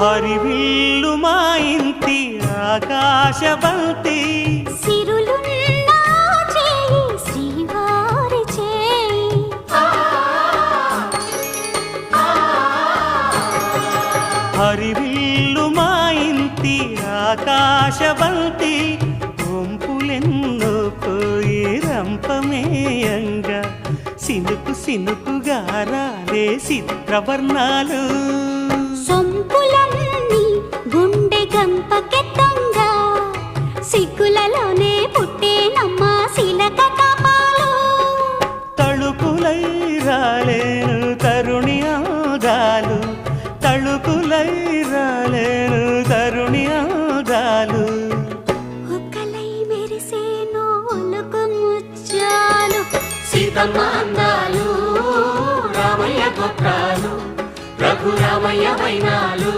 హరివిల్లు మా ఇంటి ఆకాశబంతి సిరులున్న చేయి శ్రీవారి చేయి హరివిల్లు మా ఇంటి ఆకాశబంతి వంపులెన్నో పోయి రంపమేయంగా సినుకు సినుకుగా రాలే చిత్రవర్ణాలు సొంపులన్నీ గుండె గంపకెత్తంగా సిగ్గులలోనే పుట్టేనమ్మ శిలక కపాలు తళుకులై రాలేను తరుణి ఆగాలు తళుకులై రాలేను తరుణి ఆగాలు ఒక్కలై మెరిసేను ఒలుకు ముచ్చాలు సీతమ్మ అందాలు రామయ్య గోత్రాలు రఘురామయ్య వైనాలు